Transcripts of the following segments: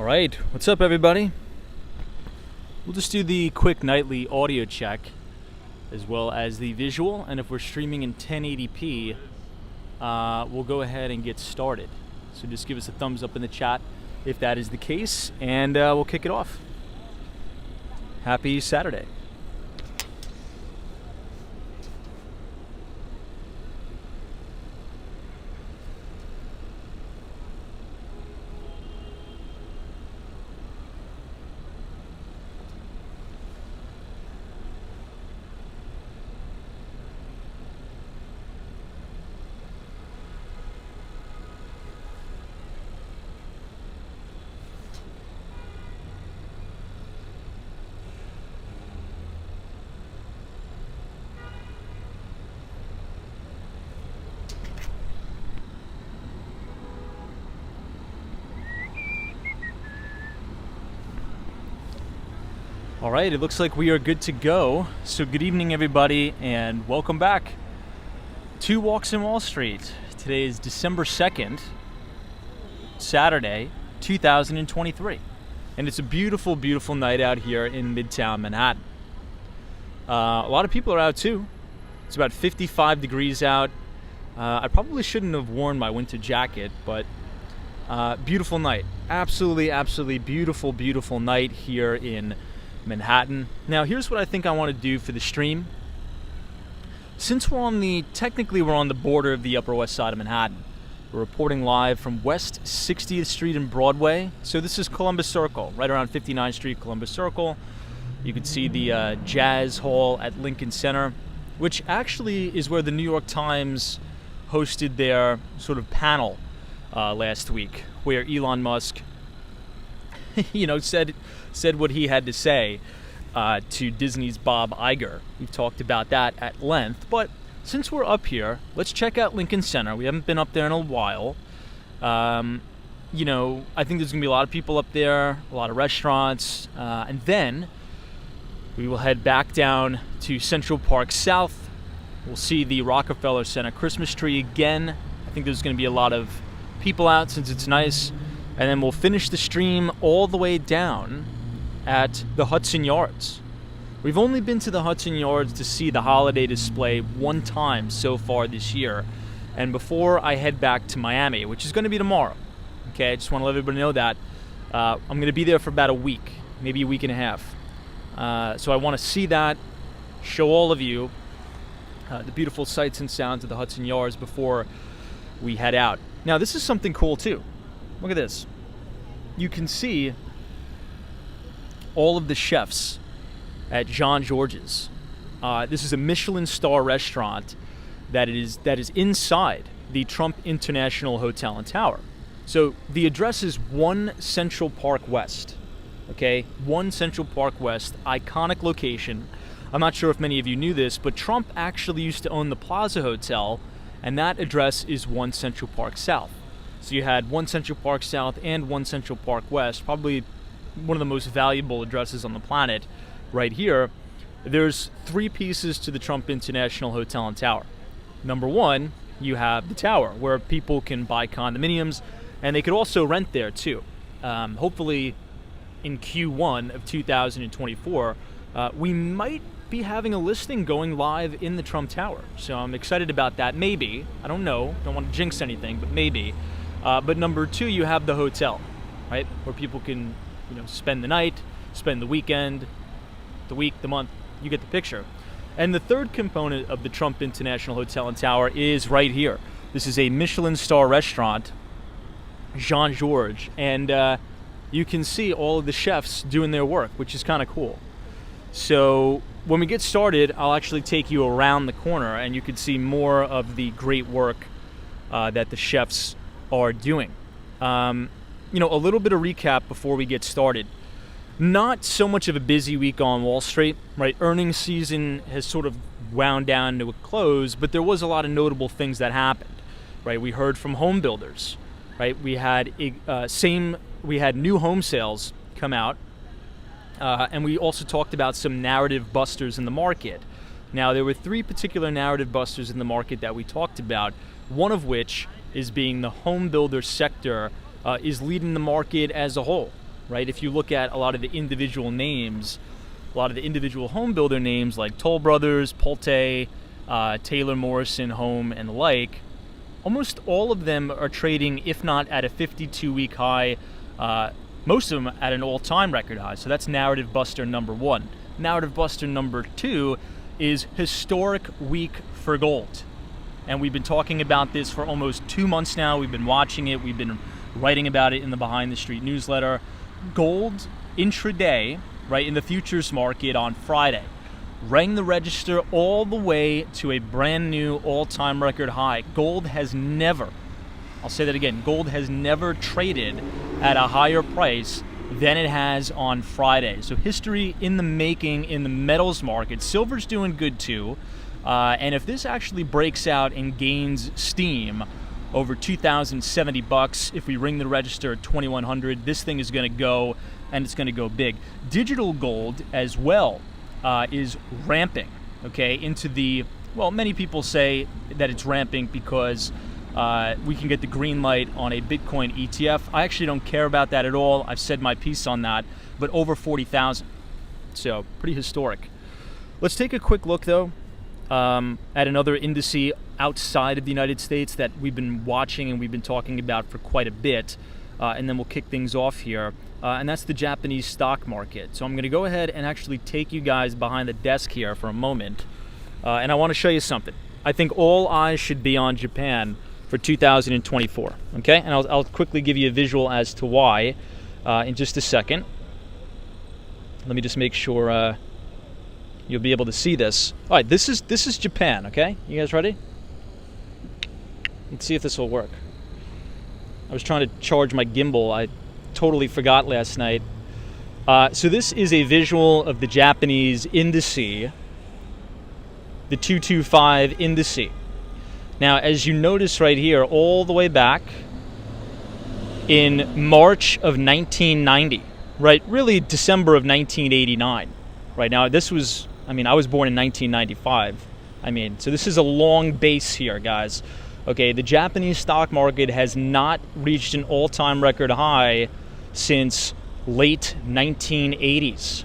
All right, what's up everybody? We'll just do the quick nightly audio check as well as the visual, and if we're streaming in 1080p, we'll go ahead and get started. So just give us a thumbs up in the chat if that is the case, and we'll kick it off. Happy Saturday. All right, it looks like we are good to go. So good evening, everybody, and welcome back to Walks in Wall Street. Today is December 2nd, Saturday, 2023. And it's a beautiful, beautiful night out here in Midtown Manhattan. A lot of people are out too. It's about 55 degrees out. I probably shouldn't have worn my winter jacket, but beautiful night. Absolutely, absolutely beautiful, beautiful night here in Manhattan. Now here's what I think I want to do for the stream. Since technically we're on the border of the Upper West Side of Manhattan, we're reporting live from West 60th Street and Broadway. So this is Columbus Circle, right around 59th Street, Columbus Circle. You can see the Jazz Hall at Lincoln Center, which actually is where the New York Times hosted their sort of panel last week, where Elon Musk said what he had to say to Disney's Bob Iger. We've talked about that at length, but since we're up here, let's check out Lincoln Center. We haven't been up there in a while. I think there's gonna be a lot of people up there, a lot of restaurants, and then we will head back down to Central Park South. We'll see the Rockefeller Center Christmas tree again. I think there's gonna be a lot of people out since it's nice. And then we'll finish the stream all the way down at the Hudson Yards. We've only been to the Hudson Yards to see the holiday display one time so far this year. And before I head back to Miami, which is going to be tomorrow. Okay, I just want to let everybody know that. I'm going to be there for about a week, maybe a week and a half. So I want to see that, show all of you the beautiful sights and sounds of the Hudson Yards before we head out. Now, this is something cool too. Look at this. You can see all of the chefs at Jean Georges. This is a Michelin star restaurant that is inside the Trump International Hotel and Tower. So the address is 1 Central Park West. Okay, 1 Central Park West, iconic location. I'm not sure if many of you knew this, but Trump actually used to own the Plaza Hotel, and that address is 1 Central Park South. So you had 1 Central Park South and 1 Central Park West, probably one of the most valuable addresses on the planet right here. There's 3 pieces to the Trump International Hotel and Tower. Number 1, you have the tower, where people can buy condominiums, and they could also rent there too. Hopefully in Q1 of 2024, we might be having a listing going live in the Trump Tower. So I'm excited about that. Maybe, I don't know, don't want to jinx anything, but maybe. But number 2, you have the hotel, right? Where people can, spend the night, spend the weekend, the week, the month, you get the picture. And the third component of the Trump International Hotel and Tower is right here. This is a Michelin star restaurant, Jean Georges, and you can see all of the chefs doing their work, which is kind of cool. So when we get started, I'll actually take you around the corner and you can see more of the great work that the chefs are doing. A little bit of recap before we get started. Not so much of a busy week on Wall Street, right? Earnings season has sort of wound down to a close, but there was a lot of notable things that happened, right? We heard from home builders, right? We had new home sales come out, and we also talked about some narrative busters in the market. Now, there were 3 particular narrative busters in the market that we talked about, one of which is being the home builder sector is leading the market as a whole. right? If you look at a lot of the individual names, a lot of the individual home builder names like Toll Brothers, Pulte, Taylor Morrison Home, and the like, almost all of them are trading, if not at a 52-week high, most of them at an all-time record high. So that's narrative buster number one. Narrative buster number two is historic week for gold. And we've been talking about this for almost 2 months now. We've been watching it. We've been writing about it in the Behind the Street newsletter. Gold intraday, right, in the futures market on Friday, rang the register all the way to a brand new all-time record high. Gold has never, I'll say that again, gold has never traded at a higher price than it has on Friday. So history in the making in the metals market. Silver's doing good too. And if this actually breaks out and gains steam over $2,070, if we ring the register at 2,100, this thing is going to go, and it's going to go big. Digital gold as well is ramping, okay, into the, well, many people say that it's ramping because we can get the green light on a Bitcoin ETF. I actually don't care about that at all. I've said my piece on that, but over 40,000. So pretty historic. Let's take a quick look, though, at another indice outside of the United States that we've been watching and we've been talking about for quite a bit, and then we'll kick things off here, and that's the Japanese stock market. So I'm going to go ahead and actually take you guys behind the desk here for a moment, and I want to show you something. I think all eyes should be on Japan for 2024, okay? And I'll quickly give you a visual as to why in just a second. Let me just make sure you'll be able to see this. All right, this is Japan, okay? You guys ready? Let's see if this will work. I was trying to charge my gimbal. I totally forgot last night. So this is a visual of the Japanese indice, the 225 indice. Now, as you notice right here, all the way back in March of 1990, right? Really December of 1989. Right now, this was, I mean, I was born in 1995. So this is a long base here, guys. Okay, the Japanese stock market has not reached an all-time record high since late 1980s.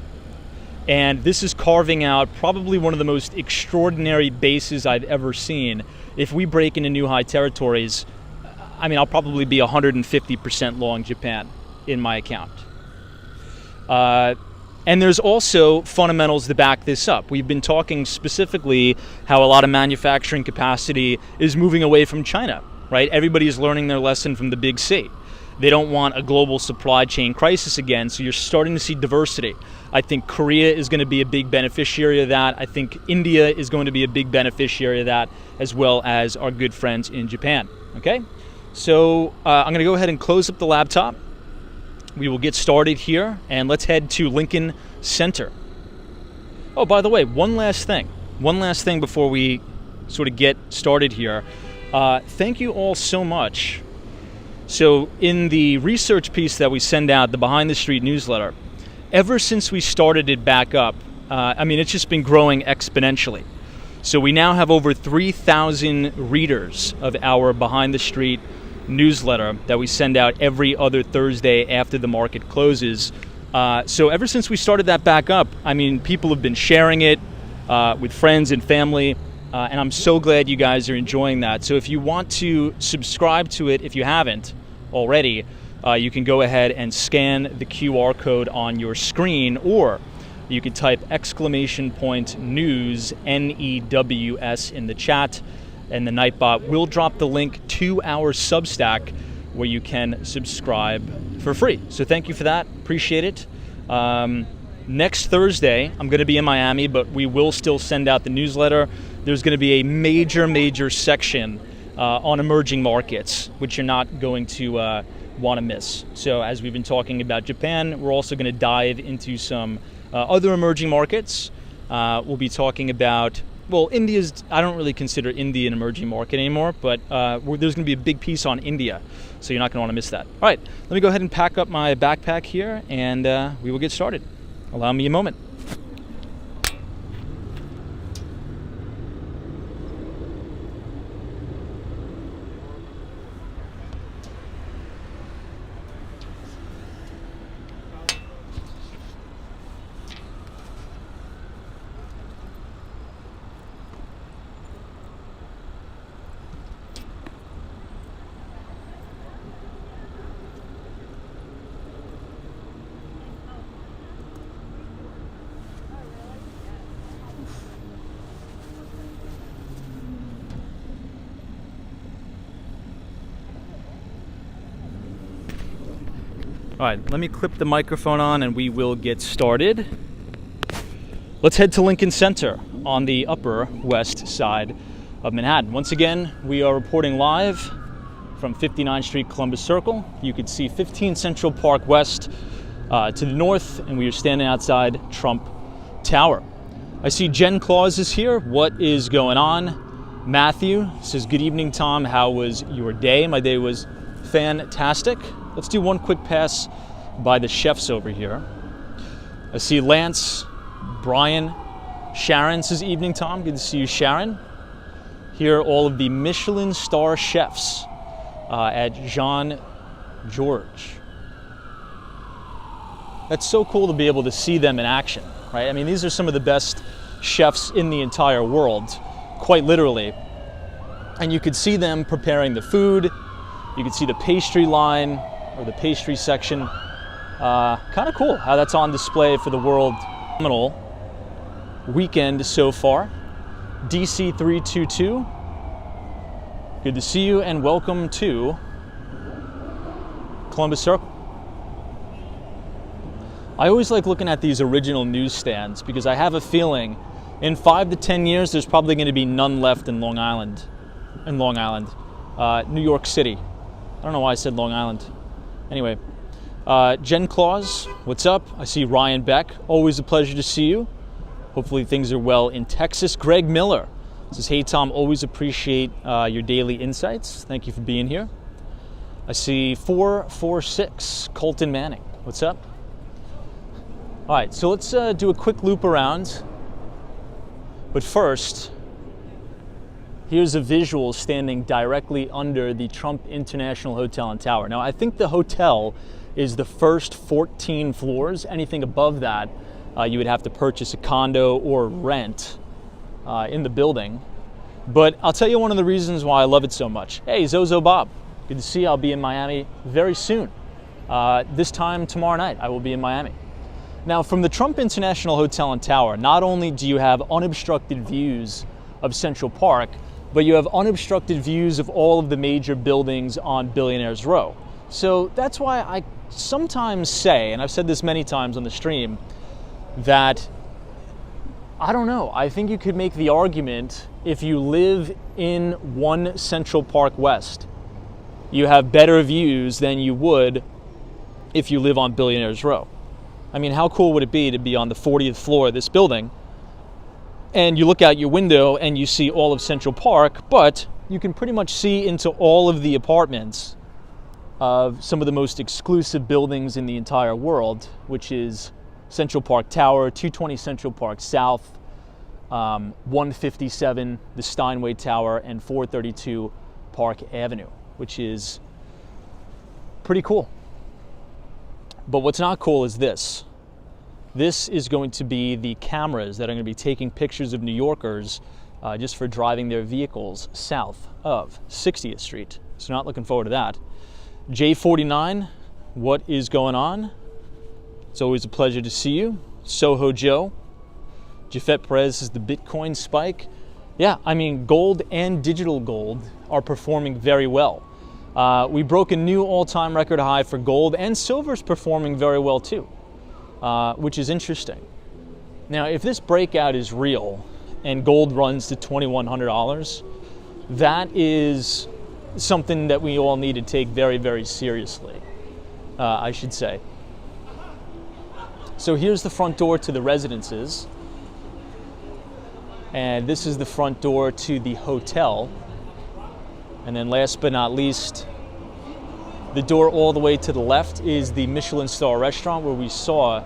And this is carving out probably one of the most extraordinary bases I've ever seen. If we break into new high territories, I'll probably be 150% long Japan in my account. And there's also fundamentals to back this up. We've been talking specifically how a lot of manufacturing capacity is moving away from China, right? Everybody is learning their lesson from the Big C. They don't want a global supply chain crisis again, so you're starting to see diversity. I think Korea is going to be a big beneficiary of that. I think India is going to be a big beneficiary of that, as well as our good friends in Japan, okay? So I'm going to go ahead and close up the laptop. We will get started here, and let's head to Lincoln Center. Oh, by the way, one last thing before we sort of get started here. Thank you all so much. So in the research piece that we send out, the Behind the Street newsletter, ever since we started it back up, it's just been growing exponentially. So we now have over 3,000 readers of our Behind the Street newsletter that we send out every other Thursday after the market closes. So ever since we started that back up, people have been sharing it with friends and family, and I'm so glad you guys are enjoying that. So if you want to subscribe to it, if you haven't already, you can go ahead and scan the QR code on your screen, or you can type !news, NEWS, in the chat, and the Nightbot will drop the link to our Substack where you can subscribe for free. So thank you for that. Appreciate it. Next Thursday, I'm going to be in Miami, but we will still send out the newsletter. There's going to be a major section on emerging markets, which you're not going to want to miss. So as we've been talking about Japan, we're also going to dive into some other emerging markets. We'll be talking about, well, I don't really consider India an emerging market anymore, but there's going to be a big piece on India, so you're not going to want to miss that. All right, let me go ahead and pack up my backpack here, and we will get started. Allow me a moment. All right, let me clip the microphone on and we will get started. Let's head to Lincoln Center on the Upper West Side of Manhattan. Once again, we are reporting live from 59th Street, Columbus Circle. You can see 15 Central Park West to the north, and we are standing outside Trump Tower. I see Jen Claus is here. What is going on? Matthew says, good evening, Tom. How was your day? My day was fantastic. Let's do one quick pass by the chefs over here. I see Lance, Brian, Sharon says, evening, Tom. Good to see you, Sharon. Here are all of the Michelin star chefs at Jean George. That's so cool to be able to see them in action, right? I mean, these are some of the best chefs in the entire world, quite literally. And you could see them preparing the food. You could see the pastry line or the pastry section. Kind of cool how that's on display for the world. Phenomenal weekend so far. DC 322. Good to see you and welcome to Columbus Circle. I always like looking at these original newsstands because I have a feeling in 5 to 10 years there's probably going to be none left in Long Island. New York City. I don't know why I said Long Island. Anyway, Jen Claus, what's up? I see Ryan Beck. Always a pleasure to see you. Hopefully things are well in Texas. Greg Miller says, hey, Tom, always appreciate your daily insights. Thank you for being here. I see 446, Colton Manning. What's up? All right, so let's do a quick loop around. But first, here's a visual standing directly under the Trump International Hotel and Tower. Now, I think the hotel is the first 14 floors. Anything above that, you would have to purchase a condo or rent in the building. But I'll tell you one of the reasons why I love it so much. Hey, Zozo Bob, good to see you. I'll be in Miami very soon. This time tomorrow night, I will be in Miami. Now, from the Trump International Hotel and Tower, not only do you have unobstructed views of Central Park, but you have unobstructed views of all of the major buildings on Billionaires Row. So that's why I sometimes say, and I've said this many times on the stream, that, I don't know, I think you could make the argument if you live in 1 Central Park West, you have better views than you would if you live on Billionaires Row. I mean, how cool would it be to be on the 40th floor of this building and you look out your window and you see all of Central Park, but you can pretty much see into all of the apartments of some of the most exclusive buildings in the entire world, which is Central Park Tower, 220 Central Park South, 157, the Steinway Tower, and 432 Park Avenue, which is pretty cool. But what's not cool is this. This is going to be the cameras that are going to be taking pictures of New Yorkers just for driving their vehicles south of 60th Street. So not looking forward to that. J49, what is going on? It's always a pleasure to see you. Soho Joe. Jafet Perez is the Bitcoin spike. Yeah, I mean, gold and digital gold are performing very well. We broke a new all-time record high for gold, and silver's performing very well too, which is interesting. Now, if this breakout is real and gold runs to $2,100, that is something that we all need to take very, very seriously, I should say. So here's the front door to the residences, and this is the front door to the hotel. And then last but not least, the door all the way to the left is the Michelin star restaurant where we saw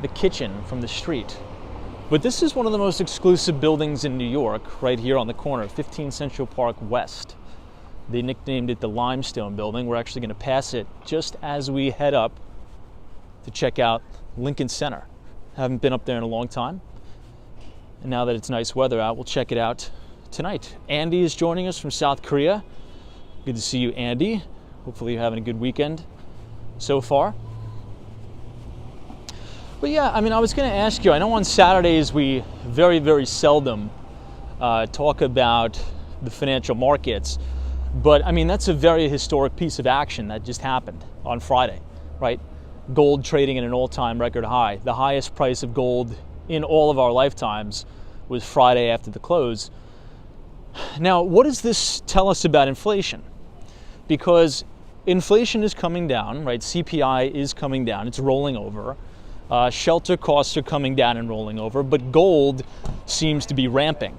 the kitchen from the street. But this is one of the most exclusive buildings in New York, right here on the corner, 15 Central Park West. They nicknamed it the Limestone Building. We're actually going to pass it just as we head up to check out Lincoln Center. Haven't been up there in a long time. And now that it's nice weather out, we'll check it out tonight. Andy is joining us from South Korea. Good to see you, Andy. Hopefully you're having a good weekend so far. But yeah, I mean, I was going to ask you, I know on Saturdays we very, very seldom talk about the financial markets, but I mean, that's a very historic piece of action that just happened on Friday, right? gold trading at an all-time record high. The highest price of gold in all of our lifetimes was Friday after the close. Now, what does this tell us about inflation? Because inflation is coming down, right? CPI is coming down. It's rolling over. Shelter costs are coming down and rolling over, but gold seems to be ramping.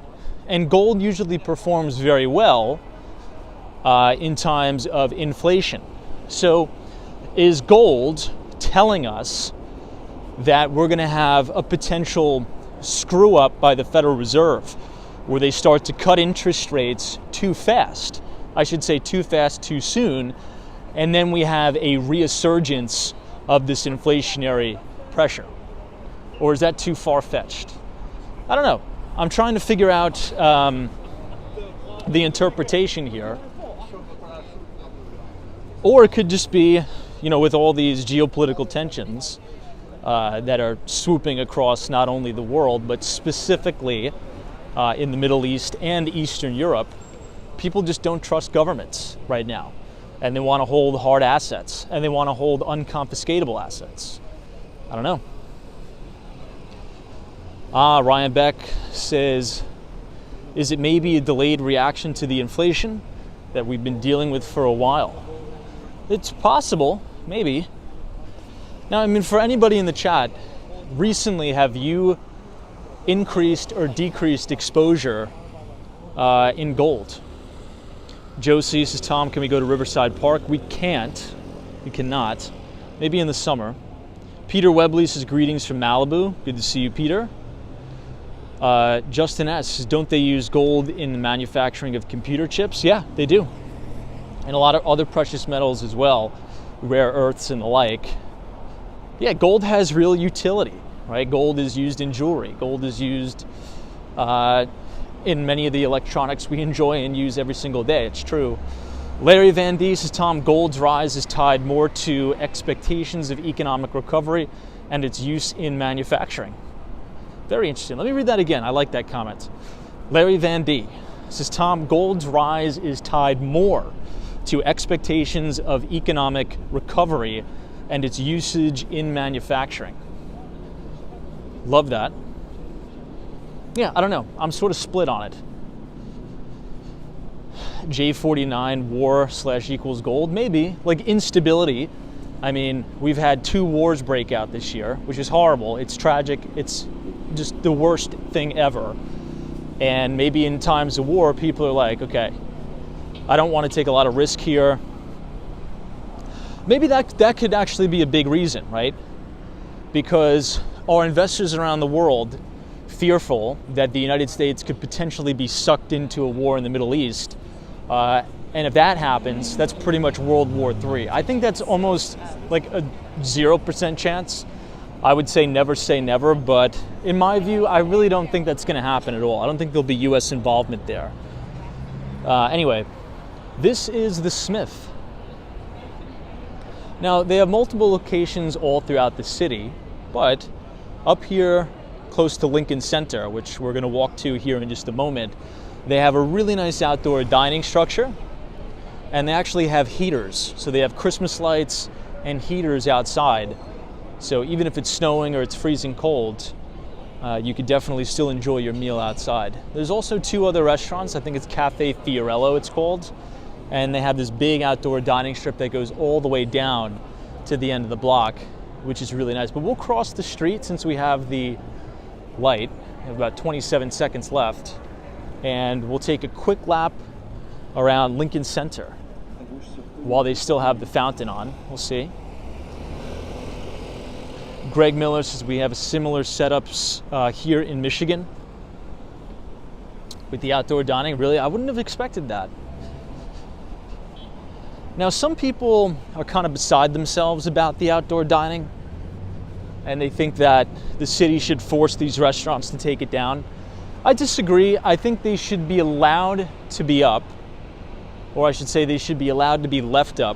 And gold usually performs very well in times of inflation. So is gold telling us that we're going to have a potential screw up by the Federal Reserve where they start to cut interest rates too fast? I should say too fast, too soon. And then we have a resurgence of this inflationary pressure. Or is that too far-fetched? I don't know. I'm trying to figure out the interpretation here. Or it could just be, with all these geopolitical tensions that are swooping across not only the world, but specifically in the Middle East and Eastern Europe, people just don't trust governments right now. And they want to hold hard assets, and they want to hold unconfiscatable assets. I don't know. Ryan Beck says, is it maybe a delayed reaction to the inflation that we've been dealing with for a while? It's possible, maybe. Now, for anybody in the chat, recently have you increased or decreased exposure in gold? Josie says, Tom, can we go to Riverside Park? We can't. We cannot. Maybe in the summer. Peter Webley says, greetings from Malibu. Good to see you, Peter. Justin S. says, don't they use gold in the manufacturing of computer chips? Yeah, they do. And a lot of other precious metals as well, rare earths and the like. Yeah, gold has real utility, right? Gold is used in jewelry. Gold is used in many of the electronics we enjoy and use every single day. It's true. Larry Van D says, Tom, gold's rise is tied more to expectations of economic recovery and its use in manufacturing. Very interesting. Let me read that again. I like that comment. Larry Van D says, Tom, gold's rise is tied more to expectations of economic recovery and its usage in manufacturing. Love that. Yeah, I don't know. I'm sort of split on it. J49 war / equals gold, maybe. Like instability. We've had 2 wars break out this year, which is horrible. It's tragic. It's just the worst thing ever. And maybe in times of war, people are like, okay, I don't want to take a lot of risk here. Maybe that could actually be a big reason, right? Because our investors around the world fearful that the United States could potentially be sucked into a war in the Middle East. And if that happens, that's pretty much World War III. I think that's almost like a 0% chance. I would say never, but in my view, I really don't think that's going to happen at all. I don't think there'll be U.S. involvement there. Anyway, this is the Smith. Now, they have multiple locations all throughout the city, but up here close to Lincoln Center, which we're going to walk to here in just a moment, they have a really nice outdoor dining structure, and they actually have heaters. So they have Christmas lights and heaters outside. So even if it's snowing or it's freezing cold, you could definitely still enjoy your meal outside. There's also 2 other restaurants. I think it's Cafe Fiorello, it's called. And they have this big outdoor dining strip that goes all the way down to the end of the block, which is really nice. But we'll cross the street since we have the light. We have about 27 seconds left. And we'll take a quick lap around Lincoln Center while they still have the fountain on. We'll see. Greg Miller says we have similar setups here in Michigan with the outdoor dining. Really, I wouldn't have expected that. Now, some people are kind of beside themselves about the outdoor dining, and they think that the city should force these restaurants to take it down. I disagree. I think they should be allowed to be up, or I should say they should be allowed to be left up,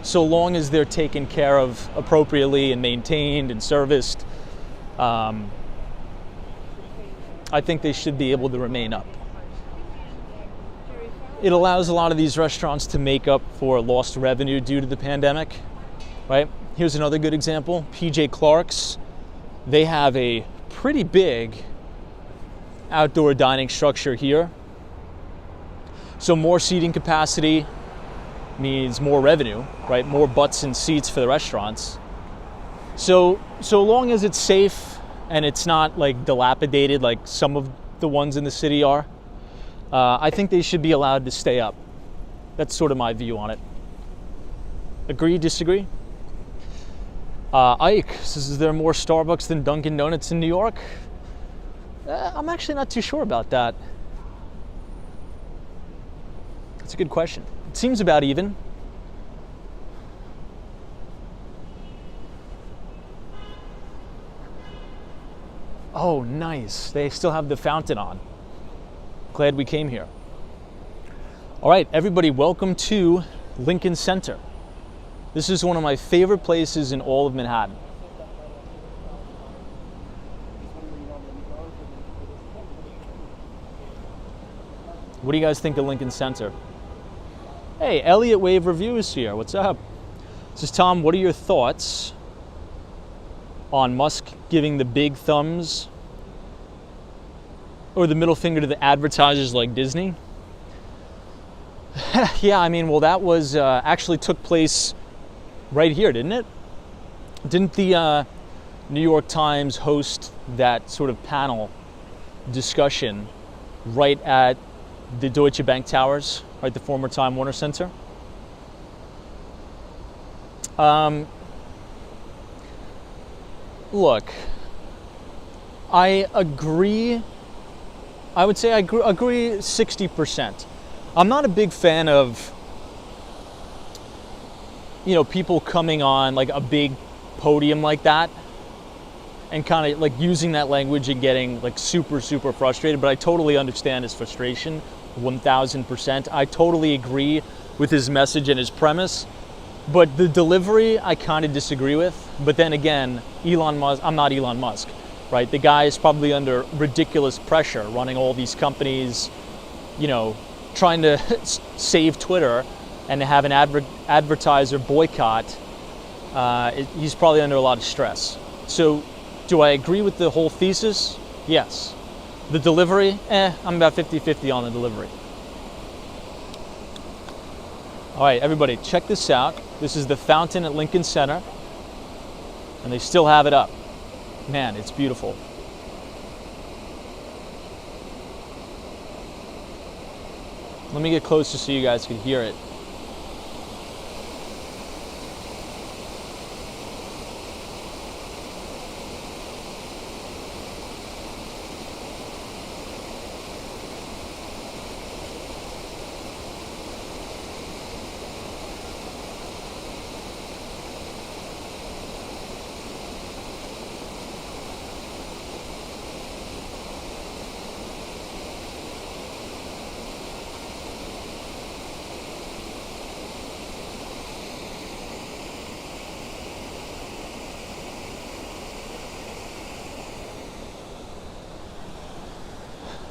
so long as they're taken care of appropriately and maintained and serviced. I think they should be able to remain up. It allows a lot of these restaurants to make up for lost revenue due to the pandemic, right? Here's another good example, PJ Clark's. They have a pretty big outdoor dining structure here. So more seating capacity means more revenue, right? More butts and seats for the restaurants. So long as it's safe and it's not like dilapidated like some of the ones in the city are, I think they should be allowed to stay up. That's sort of my view on it. Agree, disagree? Ike says, is there more Starbucks than Dunkin' Donuts in New York? I'm actually not too sure about that. That's a good question. It seems about even. Oh, nice. They still have the fountain on. Glad we came here. All right, everybody, welcome to Lincoln Center. This is one of my favorite places in all of Manhattan. What do you guys think of Lincoln Center? Hey, Elliott Wave Review is here. What's up? This is Tom. What are your thoughts on Musk giving the big thumbs or the middle finger to the advertisers like Disney? Yeah, I mean, well, that was actually took place right here, didn't it? Didn't the New York Times host that sort of panel discussion right at the Deutsche Bank Towers, right, the former Time Warner Center? Look, I agree. I would say I agree 60%. I'm not a big fan of, you know, people coming on like a big podium like that and kind of like using that language and getting like super frustrated, but I totally understand his frustration 1000%. I totally agree with his message and his premise, but the delivery I kind of disagree with. But then again, Elon Musk, I'm not Elon Musk, right? The guy is probably under ridiculous pressure running all these companies, you know, trying to save Twitter and to have an advertiser boycott. He's probably under a lot of stress. So do I agree with the whole thesis? Yes. The delivery, I'm about 50-50 on the delivery. All right, everybody, check this out. This is the fountain at Lincoln Center, and they still have it up. Man, it's beautiful. Let me get closer so you guys can hear it.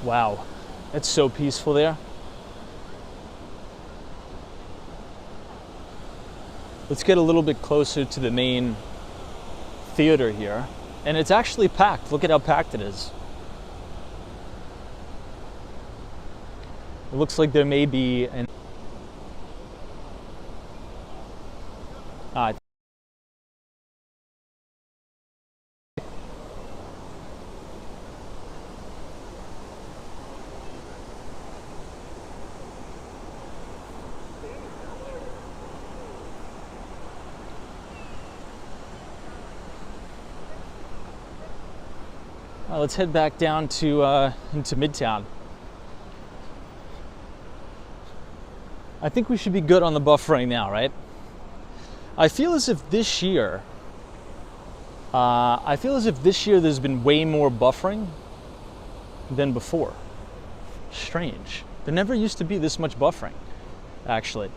Wow, it's so peaceful there. Let's get a little bit closer to the main theater here. And it's actually packed. Look at how packed it is. It looks like there may be an... let's head back down to into Midtown. I think we should be good on the buffering now, right? I feel as if this year there's been way more buffering than before. Strange. There never used to be this much buffering, actually.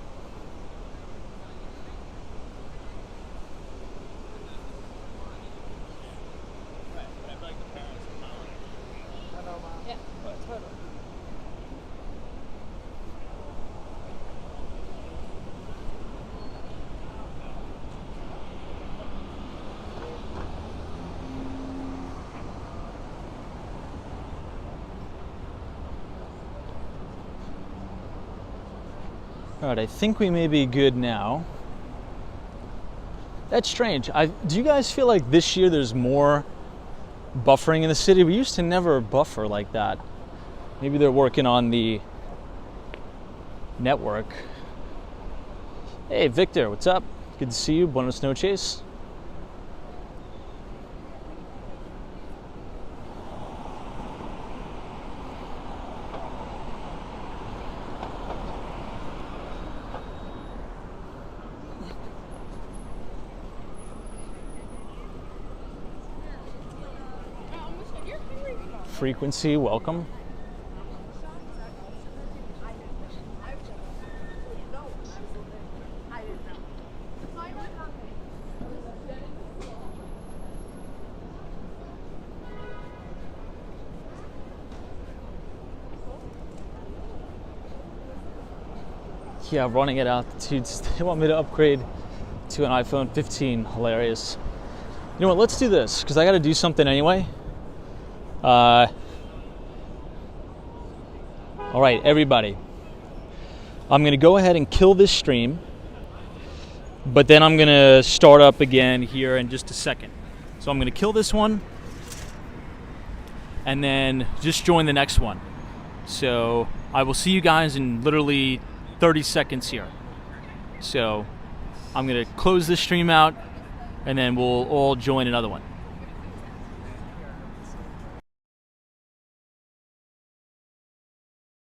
All right, I think we may be good now. That's strange. Do you guys feel like this year there's more buffering in the city? We used to never buffer like that. Maybe they're working on the network. Hey, Victor, what's up? Good to see you. Buenos noches. Frequency, welcome. Yeah, running at altitudes. They want me to upgrade to an iPhone 15. Hilarious. You know what? Let's do this because I got to do something anyway. All right, everybody. I'm going to go ahead and kill this stream, but then I'm going to start up again here in just a second. So I'm going to kill this one and then just join the next one. So I will see you guys in literally 30 seconds here. So I'm going to close this stream out and then we'll all join another one.